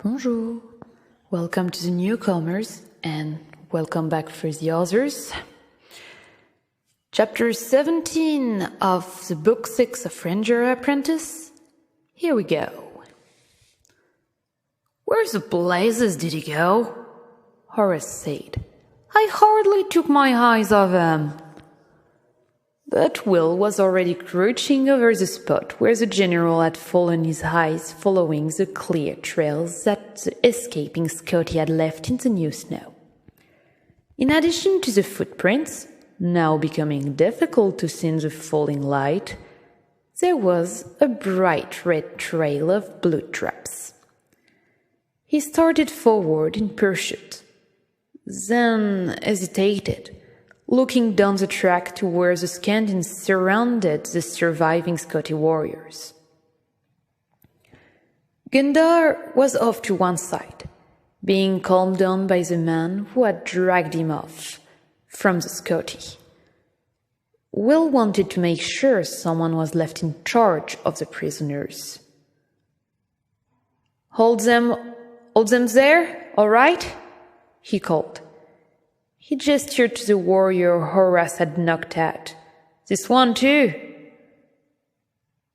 Bonjour. Welcome to the newcomers and welcome back for the others. Chapter 17 of the book 6 of Ranger Apprentice. Here we go. Where the blazes did he go? Horace said. I hardly took my eyes off him. But Will was already crouching over the spot where the general had fallen his eyes, following the clear trails that the escaping Scotty had left in the new snow. In addition to the footprints, now becoming difficult to see in the falling light, there was a bright red trail of blood traps. He started forward in pursuit, then hesitated, looking down the track to where the Scandians surrounded the surviving Scotty warriors. Gundar was off to one side, being calmed down by the man who had dragged him off from the Scotty. Will wanted to make sure someone was left in charge of the prisoners. Hold them there, all right? He called. He gestured to the warrior Horace had knocked out. This one too.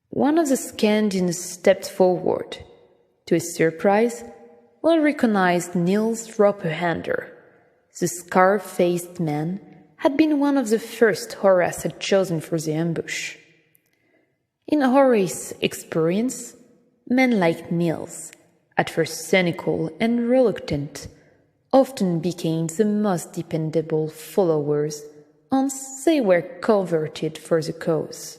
One of the Scandians stepped forward. To his surprise, Will recognized Nils Roperhander. The scar-faced man had been one of the first Horace had chosen for the ambush. In Horace's experience, men like Nils, at first cynical and reluctant, often became the most dependable followers once they were converted for the cause.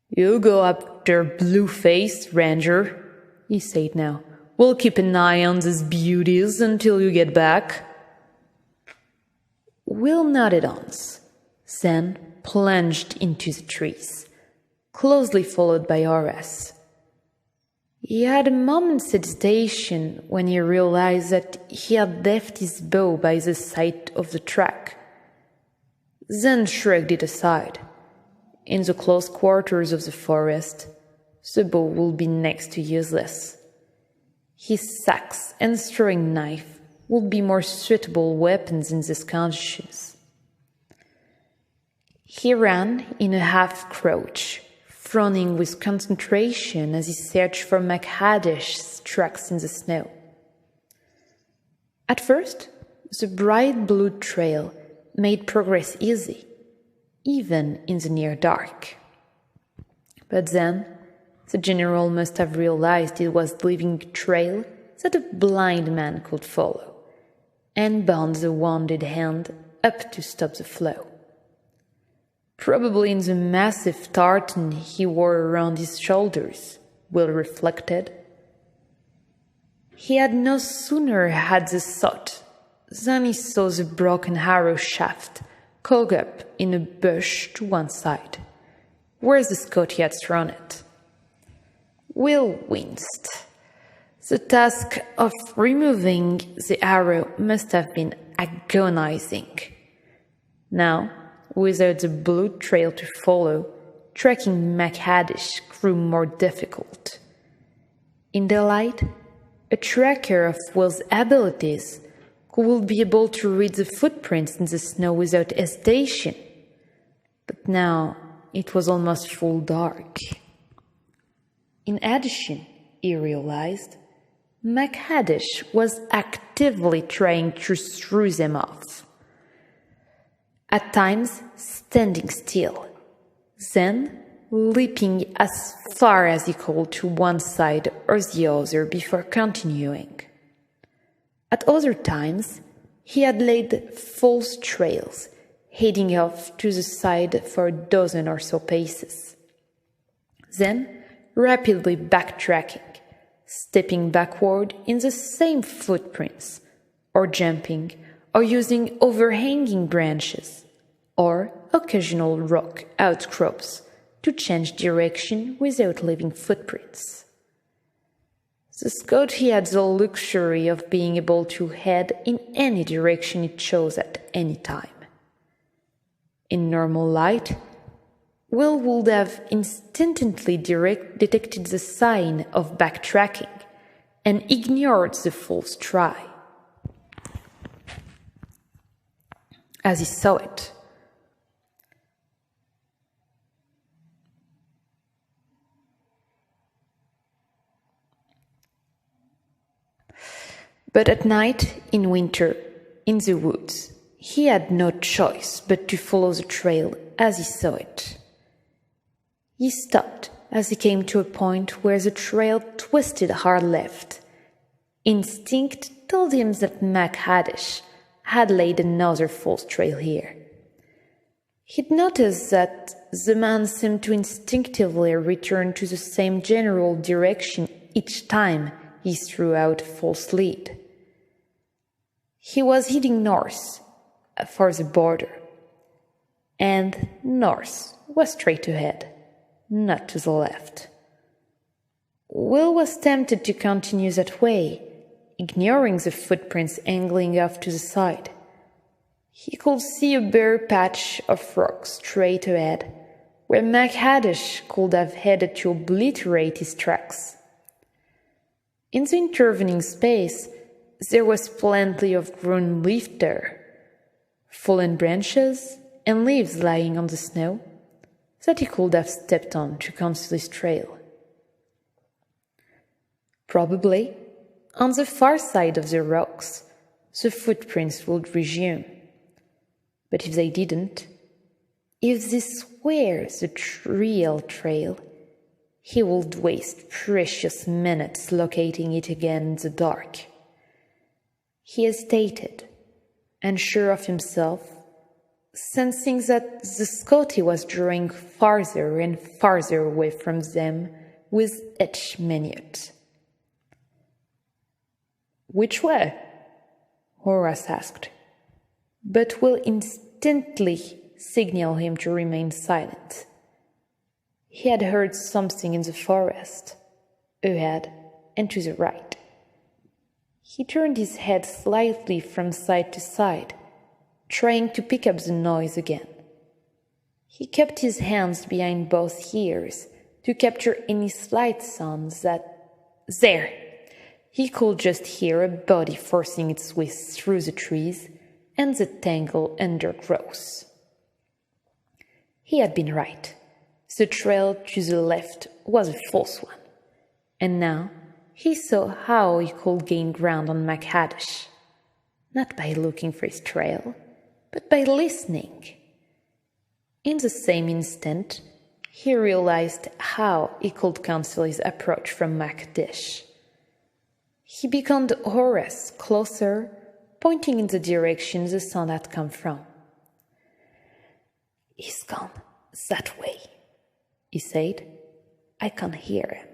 You go after Blue-Faced, Ranger, he said now. We'll keep an eye on these beauties until you get back. Will nodded once, then plunged into the trees, closely followed by Horace. He had a moment's hesitation when he realized that he had left his bow by the side of the track, then shrugged it aside. In the close quarters of the forest, the bow would be next to useless. His axe and throwing knife would be more suitable weapons in these conditions. He ran in a half-crouch, frowning with concentration as he searched for McHaddish's tracks in the snow. At first, the bright blue trail made progress easy, even in the near dark. But then, the general must have realized it was leaving a trail that a blind man could follow, and bound the wounded hand up to stop the flow. Probably in the massive tartan he wore around his shoulders, Will reflected. He had no sooner had the thought than he saw the broken arrow shaft coiled up in a bush to one side, where the Scotty had thrown it. Will winced. The task of removing the arrow must have been agonizing. Now, without the blue trail to follow, tracking McHaddish grew more difficult. In the light, a tracker of Will's abilities would be able to read the footprints in the snow without hesitation. But now it was almost full dark. In addition, he realized, McHaddish was actively trying to throw them off. At times standing still, then leaping as far as he could to one side or the other before continuing. At other times, he had laid false trails, heading off to the side for a dozen or so paces. Then, rapidly backtracking, stepping backward in the same footprints, or jumping, or using overhanging branches, or occasional rock outcrops to change direction without leaving footprints. The Scotty had the luxury of being able to head in any direction it chose at any time. In normal light, Will would have instantly detected the sign of backtracking and ignored the false try. As he saw it, but at night, in winter, in the woods, he had no choice but to follow the trail as he saw it. He stopped as he came to a point where the trail twisted hard left. Instinct told him that Mac Haddish had laid another false trail here. He'd noticed that the man seemed to instinctively return to the same general direction each time he threw out a false lead. He was heading north for the border, and north was straight ahead, not to the left. Will was tempted to continue that way, ignoring the footprints angling off to the side. He could see a bare patch of rock straight ahead, where Mac Haddish could have headed to obliterate his tracks. In the intervening space, there was plenty of grown leaf there, fallen branches and leaves lying on the snow that he could have stepped on to conceal his trail. Probably, on the far side of the rocks, the footprints would resume. But if they didn't, if this were the real trail, he would waste precious minutes locating it again in the dark. He hesitated, unsure of himself, sensing that the Scotty was drawing farther and farther away from them with each minute. "Which way?" Horace asked, but Will instantly signaled him to remain silent. He had heard something in the forest, ahead and to the right. He turned his head slightly from side to side, trying to pick up the noise again. He kept his hands behind both ears to capture any slight sounds that... There! He could just hear a body forcing its way through the trees and the tangled undergrowth. He had been right. The trail to the left was a false one, and now he saw how he could gain ground on Mac Haddish, not by looking for his trail, but by listening. In the same instant, he realized how he could conceal his approach from Mac Haddish. He beckoned Horace closer, pointing in the direction the sound had come from. "He's gone that way," he said. "I can hear him.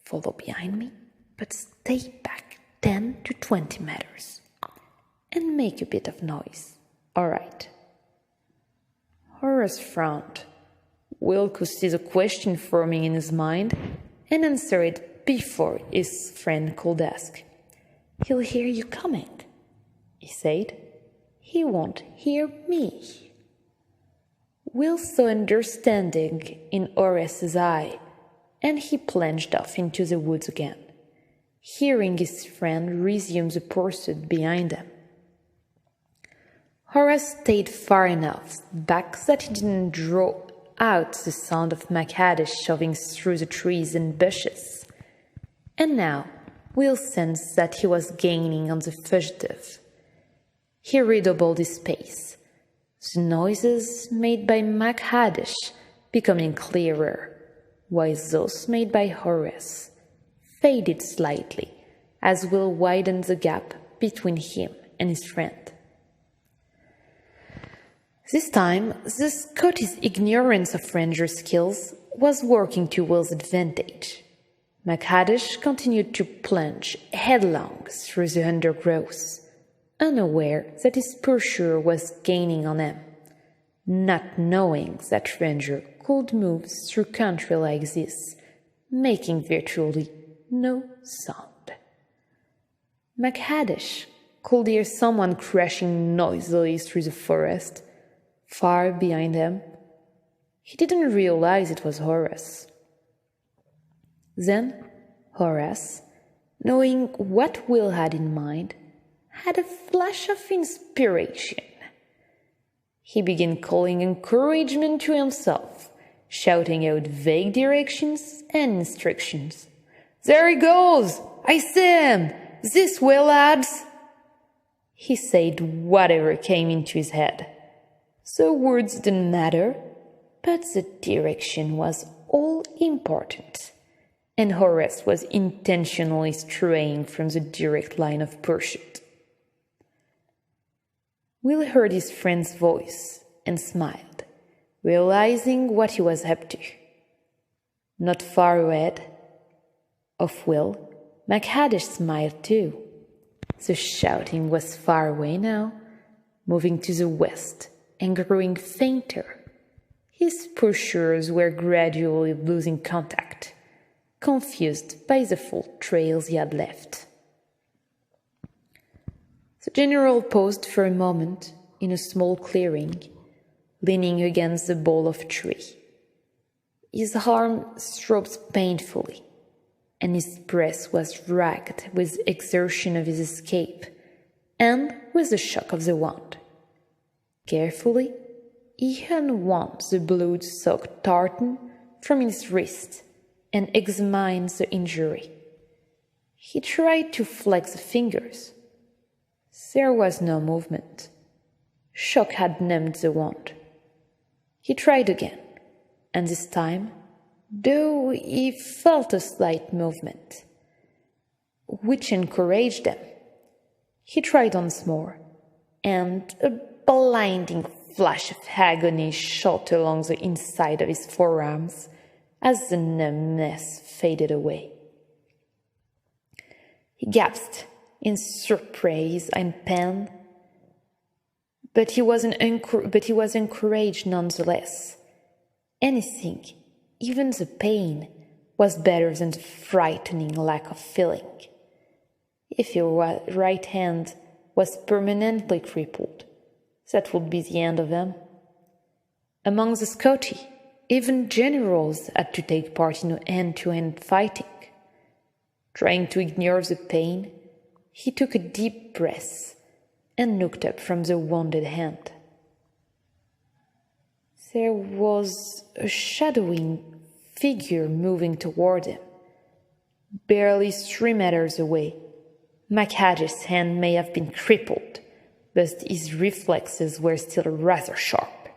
Follow behind me, but stay back 10 to 20 meters. And make a bit of noise, all right?" Horace frowned. Will could see the question forming in his mind and answer it before his friend could ask. "He'll hear you coming," he said. "He won't hear me." Will saw understanding in Horace's eye, and he plunged off into the woods again, hearing his friend resume the pursuit behind him. Horace stayed far enough back that he didn't draw out the sound of Mac Haddish shoving through the trees and bushes. And now Will sensed that he was gaining on the fugitive. He redoubled his pace, the noises made by Mac Haddish becoming clearer, while those made by Horace faded slightly as Will widened the gap between him and his friend. This time, the Scotty's ignorance of ranger skills was working to Will's advantage. Mac Haddish continued to plunge headlong through the undergrowth, unaware that his pursuer was gaining on him, not knowing that ranger could move through country like this, making virtually no sound. Mac Haddish could hear someone crashing noisily through the forest, far behind him. He didn't realize it was Horace. Then Horace, knowing what Will had in mind, had a flash of inspiration. He began calling encouragement to himself, shouting out vague directions and instructions. "There he goes! I see him! This way, lads!" He said whatever came into his head. So words didn't matter, but the direction was all important, and Horace was intentionally straying from the direct line of pursuit. Will heard his friend's voice and smiled, realizing what he was up to. Not far ahead of Will, MacHaddish smiled too. The shouting was far away now, moving to the west and growing fainter. His pursuers were gradually losing contact, confused by the full trails he had left. The general paused for a moment in a small clearing, leaning against the bole of a tree. His arm throbbed painfully, and his breath was ragged with exertion of his escape and with the shock of the wound. Carefully, he unwound the blood-soaked tartan from his wrist and examined the injury. He tried to flex the fingers. There was no movement. Shock had numbed the wound. He tried again, and this time, though he felt a slight movement, which encouraged him, he tried once more, and a blinding flash of agony shot along the inside of his forearms as the numbness faded away. He gasped in surprise and pain, but he was encouraged nonetheless. Anything, even the pain, was better than the frightening lack of feeling. If your right hand was permanently crippled, that would be the end of him. Among the Scoti, even generals had to take part in hand-to-hand fighting. Trying to ignore the pain, he took a deep breath and looked up from the wounded hand. There was a shadowy figure moving toward him, barely 3 meters away. MacHaddish's hand may have been crippled, but his reflexes were still rather sharp.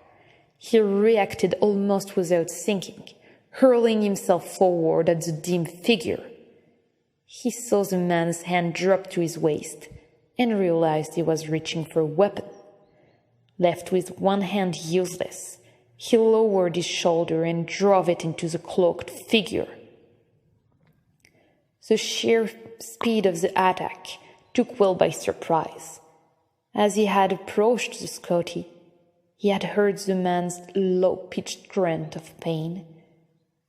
He reacted almost without thinking, hurling himself forward at the dim figure. He saw the man's hand drop to his waist and realized he was reaching for a weapon. Left with one hand useless, he lowered his shoulder and drove it into the cloaked figure. The sheer speed of the attack took Will by surprise. As he had approached the Scotty, he had heard the man's low-pitched grunt of pain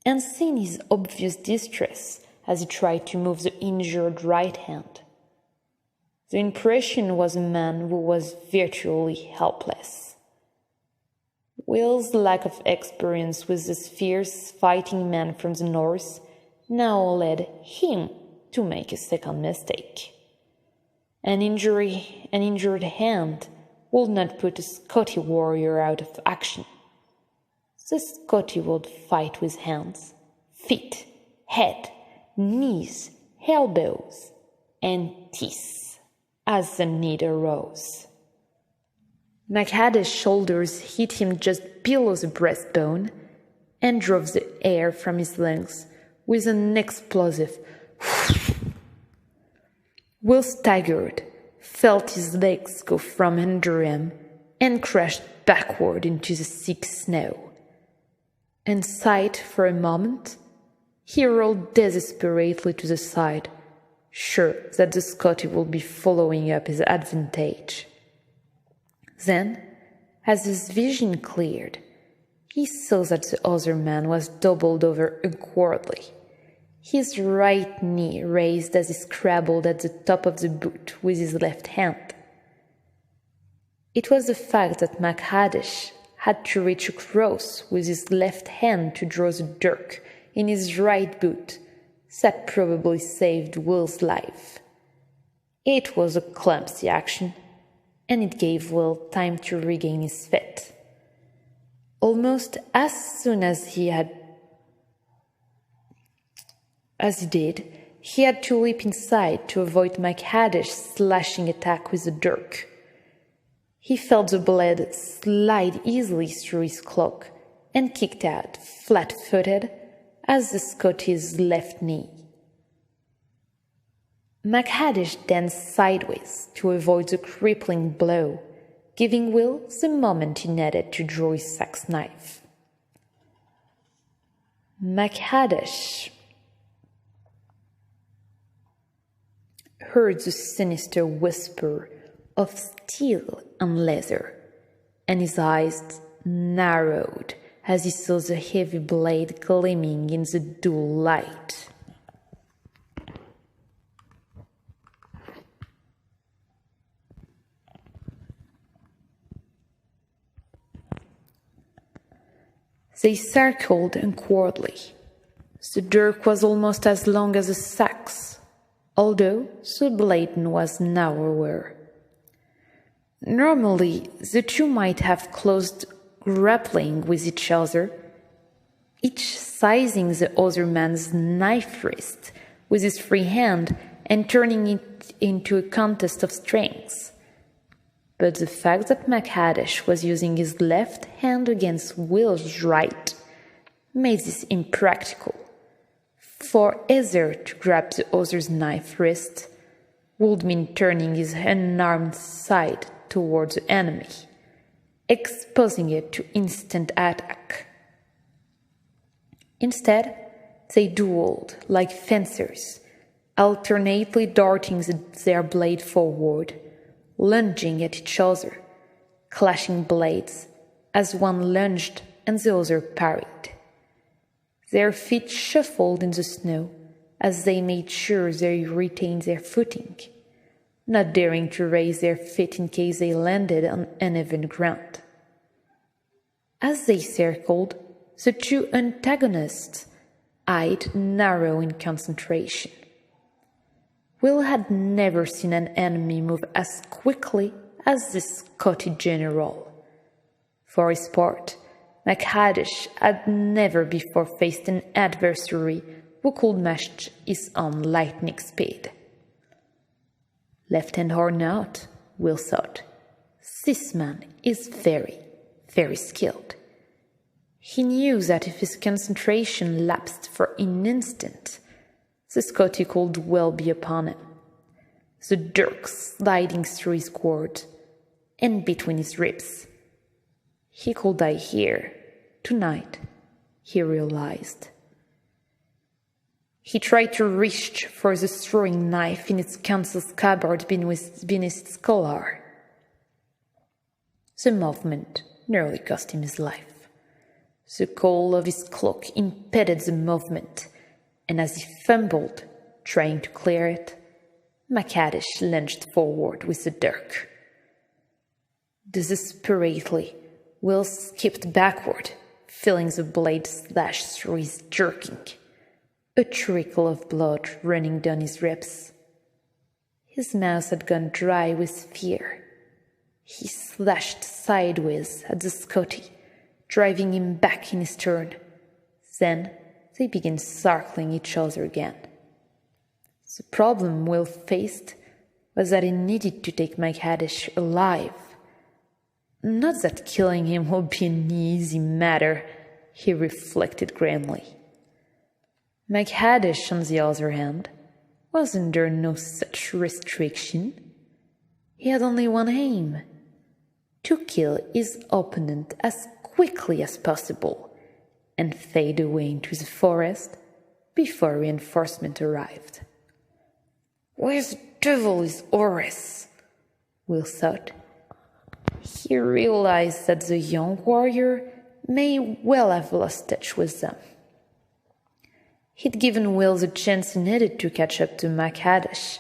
and seen his obvious distress as he tried to move the injured right hand. The impression was a man who was virtually helpless. Will's lack of experience with this fierce fighting man from the north now led him to make a second mistake. An injured hand would not put a Scotty warrior out of action. The Scotty would fight with hands, feet, head, knees, elbows, and teeth as the need arose. MacHaddish's shoulders hit him just below the breastbone and drove the air from his lungs with an explosive Will staggered, felt his legs go from under him, and crashed backward into the thick snow. In sight for a moment, he rolled desperately to the side, sure that the Scotty would be following up his advantage. Then, as his vision cleared, he saw that the other man was doubled over awkwardly, his right knee raised as he scrabbled at the top of the boot with his left hand. It was the fact that MacHaddish had to reach across with his left hand to draw the dirk in his right boot. That probably saved Will's life. It was a clumsy action, and it gave Will time to regain his feet. Almost as soon as he did, he had to leap inside to avoid McHaddish's slashing attack with the dirk. He felt the blade slide easily through his cloak and kicked out, flat-footed, as the Scotty's left knee. McHaddish danced sideways to avoid the crippling blow, giving Will the moment he needed to draw his sax knife. McHaddish heard the sinister whisper of steel and leather, and his eyes narrowed as he saw the heavy blade gleaming in the dull light. They circled awkwardly. The dirk was almost as long as a sax, although the blade was narrower. Normally, the two might have closed grappling with each other, each seizing the other man's knife wrist with his free hand and turning it into a contest of strength. But the fact that McHaddish was using his left hand against Will's right made this impractical. For either to grab the other's knife wrist would mean turning his unarmed side towards the enemy, exposing it to instant attack. Instead, they dueled like fencers, alternately darting their blade forward, lunging at each other, clashing blades as one lunged and the other parried. Their feet shuffled in the snow as they made sure they retained their footing, not daring to raise their feet in case they landed on uneven ground. As they circled, the two antagonists eyed narrow in concentration. Will had never seen an enemy move as quickly as this Scotty general. For his part, McHaddish had never before faced an adversary who could match his own lightning speed. Left hand or not, Will thought, this man is very, very skilled. He knew that if his concentration lapsed for an instant, the Scotty could well be upon him, the dirk sliding through his cord and between his ribs. He could die here, tonight, he realized. He tried to reach for the throwing knife in its council scabbard beneath its collar. The movement nearly cost him his life. The collar of his cloak impeded the movement, and as he fumbled, trying to clear it, McHaddish lunged forward with the dirk. Desperately, Will skipped backward, feeling the blade slash through his jerking, a trickle of blood running down his ribs. His mouth had gone dry with fear. He slashed sideways at the Scotty, driving him back in his turn. Then they began circling each other again. The problem Will faced was that he needed to take McHaddish alive. Not that killing him would be an easy matter, he reflected grimly. McHaddish, on the other hand, was under no such restriction. He had only one aim: to kill his opponent as quickly as possible and fade away into the forest before reinforcement arrived. Where the devil is Horace? Will thought. He realized that the young warrior may well have lost touch with them. He'd given Will the chance he needed to catch up to McHaddish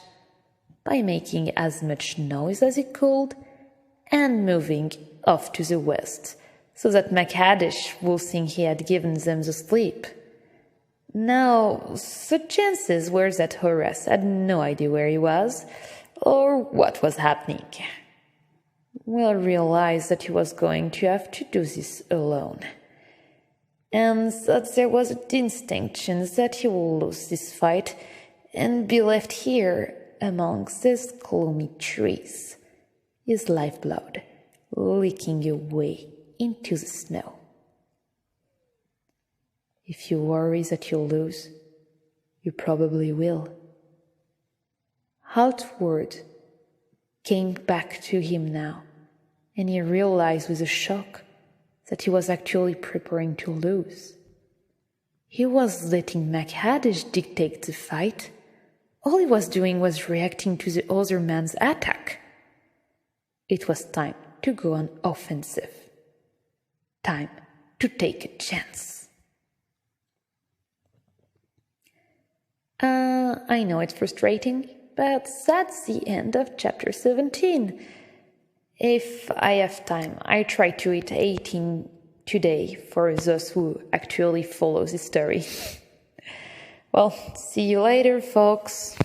by making as much noise as he could and moving off to the west so that MacHaddish would think he had given them the slip. Now, the chances were that Horace had no idea where he was or what was happening. Will realized that he was going to have to do this alone, and that there was a distinction that he would lose this fight and be left here amongst these gloomy trees, his lifeblood leaking away into the snow. If you worry that you'll lose, you probably will. Hal's word came back to him now, and he realized with a shock that he was actually preparing to lose. He was letting MacHaddish dictate the fight. All he was doing was reacting to the other man's attack. It was time to go on offensive. Time to take a chance. I know it's frustrating, but that's the end of chapter 17. If I have time, I try to read 18 today for those who actually follow the story. Well, see you later, folks.